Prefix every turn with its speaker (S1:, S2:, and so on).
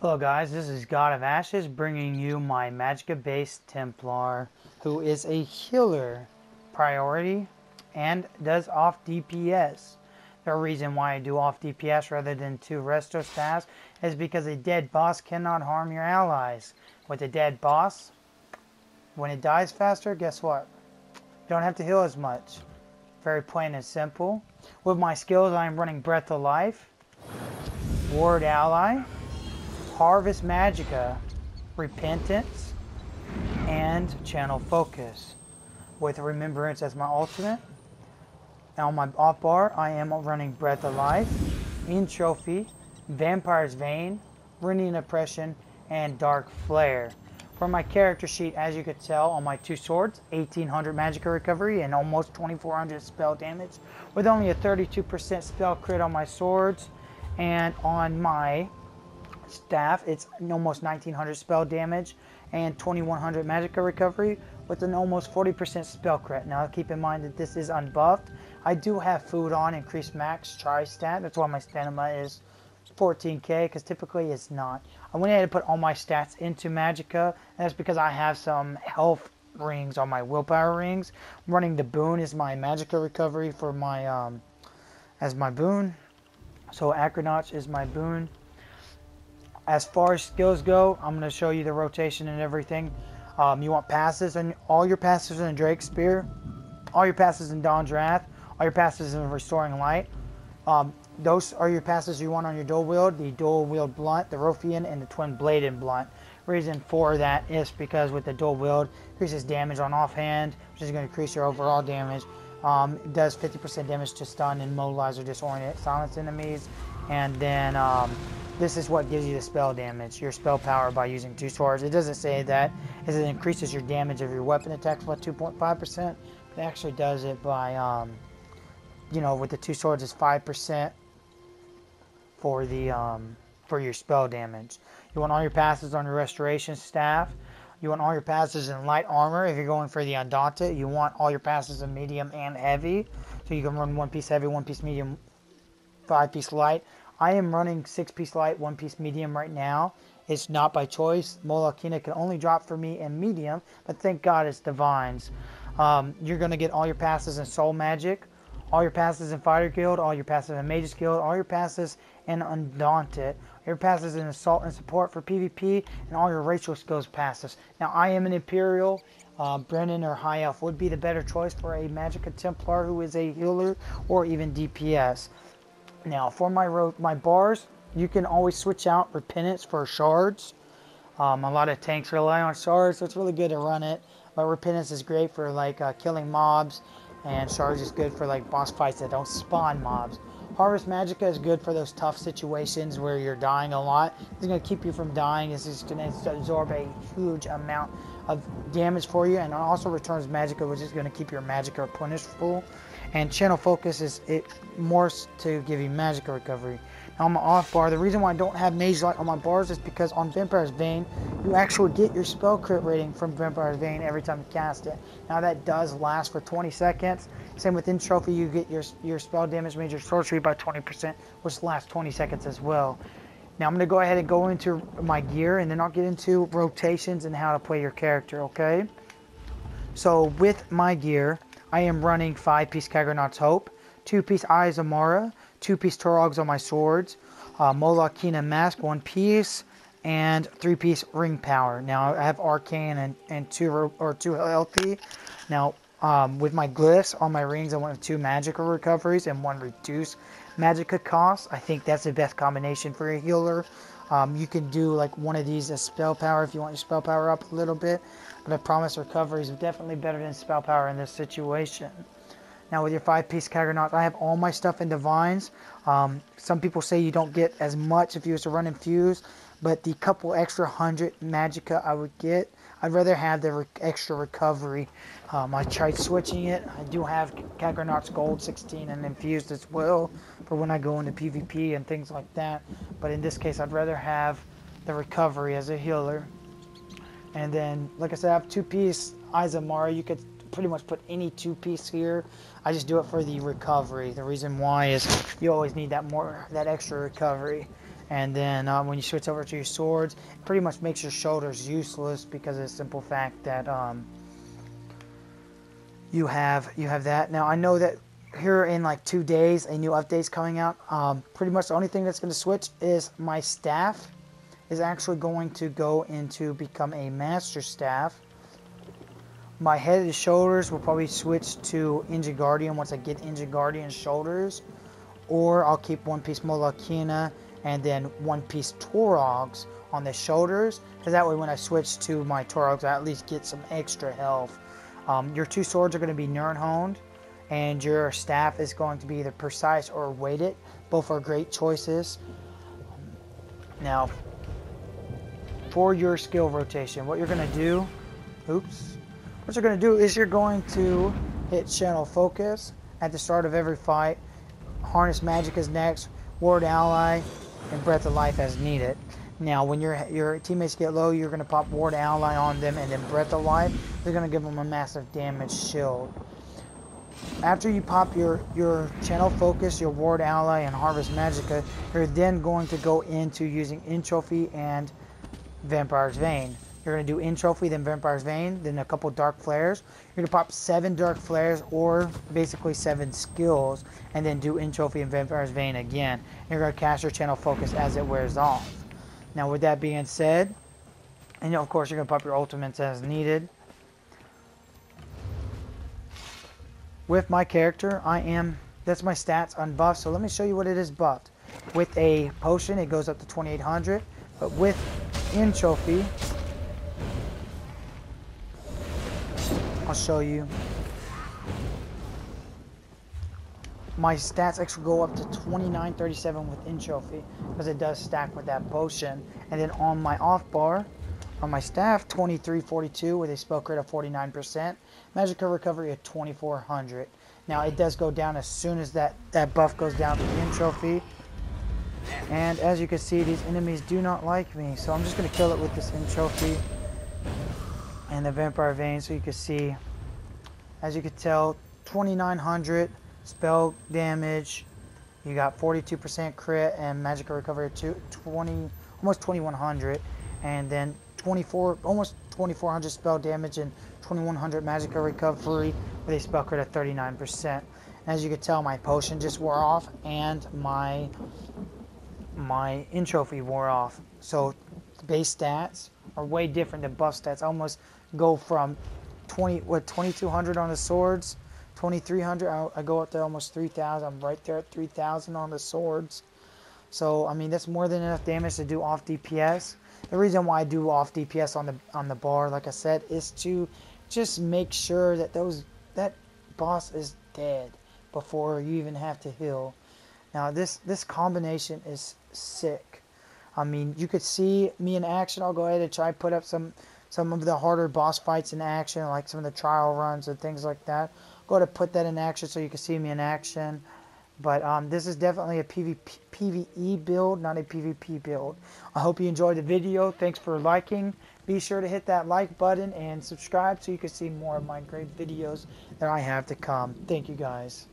S1: Hello guys, this is God of Ashes bringing you my Magicka based Templar who is a healer priority and does off DPS. The reason why I do off DPS rather than 2 resto staffs is because a dead boss cannot harm your allies. With a dead boss, when it dies faster, guess what? You don't have to heal as much. Very plain and simple. With my skills, I am running Breath of Life, Ward Ally, Harvest Magicka, Repentance, and Channel Focus. With Remembrance as my ultimate. Now on my off bar, I am running Breath of Life, In Trophy, Vampire's Vein, Runic Oppression, and Dark Flare. For my character sheet, as you could tell, on my 2 swords, 1800 Magicka recovery and almost 2400 spell damage, with only a 32% spell crit on my swords, and on my staff, it's almost 1900 spell damage and 2100 Magicka recovery with an almost 40% spell crit. Now keep in mind that this is unbuffed. I do have food on increased max tri-stat. That's why my stamina is 14k, because typically it's not. I went ahead and put all my stats into Magicka, and that's because I have some health rings on my willpower rings. I'm running the boon as my Magicka recovery for my as my boon. So Acronauts is my boon. As far as skills go, I'm going to show you the rotation and everything. You want passes, and all your passes in Drake's Spear, all your passes in Dawn's Wrath, all your passes in Restoring Light. Those are your passes you want on your dual wield, the dual wield blunt, the Rothian, and the twin bladed blunt. Reason for that is because with the dual wield, increases damage on offhand, which is going to increase your overall damage. It does 50% damage to stun, immobilize, or disorient, silence enemies, and then this is what gives you the spell damage, your spell power by using 2 swords. It doesn't say that, as it increases your damage of your weapon attacks by 2.5%. It actually does it by, you know, with the 2 swords, it's 5% for the for your spell damage. You want all your passes on your restoration staff. You want all your passes in light armor. If you're going for the Undaunted, you want all your passes in medium and heavy. So you can run 1 piece heavy, 1 piece medium, 5 piece light. I am running 6 piece light, 1 piece medium right now. It's not by choice. Molokina can only drop for me in medium, but thank God it's divines. You're going to get all your passes in soul magic, all your passes in fighter guild, all your passes in mages guild, all your passes in undaunted, your passes in assault and support for PvP, and all your racial skills passes. Now I am an Imperial. Brennan or High Elf would be the better choice for a Magicka Templar who is a healer or even DPS. Now for my bars, you can always switch out Repentance for shards. A lot of tanks rely on shards, so it's really good to run it. But Repentance is great for like killing mobs, and shards is good for like boss fights that don't spawn mobs. Harvest Magicka is good for those tough situations where you're dying a lot. It's going to keep you from dying. It's just going to absorb a huge amount of damage for you, and it also returns Magicka, which is going to keep your Magicka replenished full. And Channel Focus is more to give you Magicka recovery. Now on my off bar, the reason why I don't have Mage Light on my bars is because on Vampire's Vein, you actually get your spell crit rating from Vampire's Vein every time you cast it. Now that does last for 20 seconds. Same with In Trophy, you get your spell damage major sorcery by 20%, which lasts 20 seconds as well. Now I'm going to go ahead and go into my gear, and then I'll get into rotations and how to play your character, okay? So with my gear, I am running 5 piece Kagranot's Hope, 2 piece Eyes of Mara, 2 piece Turogs on my swords, Molokina Mask 1 piece, and 3 piece Ring Power. Now I have Arcane and 2 healthy. Now with my glyphs on my rings, I went with 2 Magicka recoveries and 1 reduced Magicka cost. I think that's the best combination for a healer. You can do like one of these as spell power if you want your spell power up a little bit, but I promise recovery is definitely better than spell power in this situation. Now with your 5 piece Kagranauts, I have all my stuff in divines. Some people say you don't get as much if you was to run infuse, but the couple extra 100 Magicka I would get, I'd rather have the extra recovery. I tried switching it. I do have Kagranauts Gold 16 and infused as well for when I go into PvP and things like that. But in this case, I'd rather have the recovery as a healer. And then, like I said, I have 2 piece Eyes of Mara. You could pretty much put any 2 piece here. I just do it for the recovery. The reason why is you always need that extra recovery. And then when you switch over to your swords, it pretty much makes your shoulders useless because of the simple fact that you have that. Now I know that here in like 2 days a new update's coming out. Pretty much the only thing that's going to switch is my staff is actually going to go into become a master staff. My head and shoulders will probably switch to Injured Guardian once I get Injured Guardian shoulders, or I'll keep one piece Molokina and then one piece Torogs on the shoulders, because that way when I switch to my Torogs I at least get some extra health. Your 2 swords are going to be Nirnhoned, and your staff is going to be either Precise or Weighted. Both are great choices. Now, for your skill rotation, what you're going to do, what you're going to do is you're going to hit Channel Focus at the start of every fight, Harness Magicka's next, Ward Ally, and Breath of Life as needed. Now, when your teammates get low, you're going to pop Ward Ally on them, and then Breath of Life, you're going to give them a massive damage shield. After you pop your Channel Focus, your Ward Ally, and Harvest Magicka, you're then going to go into using Entropy and Vampire's Vein. You're going to do Entropy, then Vampire's Vein, then a couple Dark Flares. You're going to pop 7 Dark Flares, or basically 7 skills, and then do Entropy and Vampire's Vein again. You're going to cast your Channel Focus as it wears off. Now, with that being said, and of course you're going to pop your ultimates as needed. With my character, that's my stats unbuffed, so let me show you what it is buffed. With a potion, it goes up to 2800, but with Entropy, I'll show you. My stats actually go up to 2937 with Entropy because it does stack with that potion. And then on my off bar, on my staff, 2342 with a spell crit of 49%, Magicka recovery of 2400. Now it does go down as soon as that buff goes down to the Entropy. And as you can see, these enemies do not like me, so I'm just going to kill it with this Entropy and the Vampire Vein. So you can see, as you can tell, 2900 spell damage. You got 42% crit and Magicka recovery of almost 2100, and then almost 2400 spell damage and 2100 Magicka recovery with a spell crit of 39%. As you can tell, my potion just wore off and my Entropy wore off. So the base stats are way different than buff stats. I almost go from 2200 on the swords, 2300. I go up to almost 3000. I'm right there at 3000 on the swords. So I mean, that's more than enough damage to do off DPS. The reason why I do off DPS on the bar, like I said, is to just make sure that that boss is dead before you even have to heal. Now this combination is sick. I mean, you could see me in action. I'll go ahead and try to put up some of the harder boss fights in action, like some of the trial runs and things like that. Go ahead and put that in action so you can see me in action. But this is definitely a PVE build, not a PvP build. I hope you enjoyed the video. Thanks for liking. Be sure to hit that like button and subscribe so you can see more of my great videos that I have to come. Thank you guys.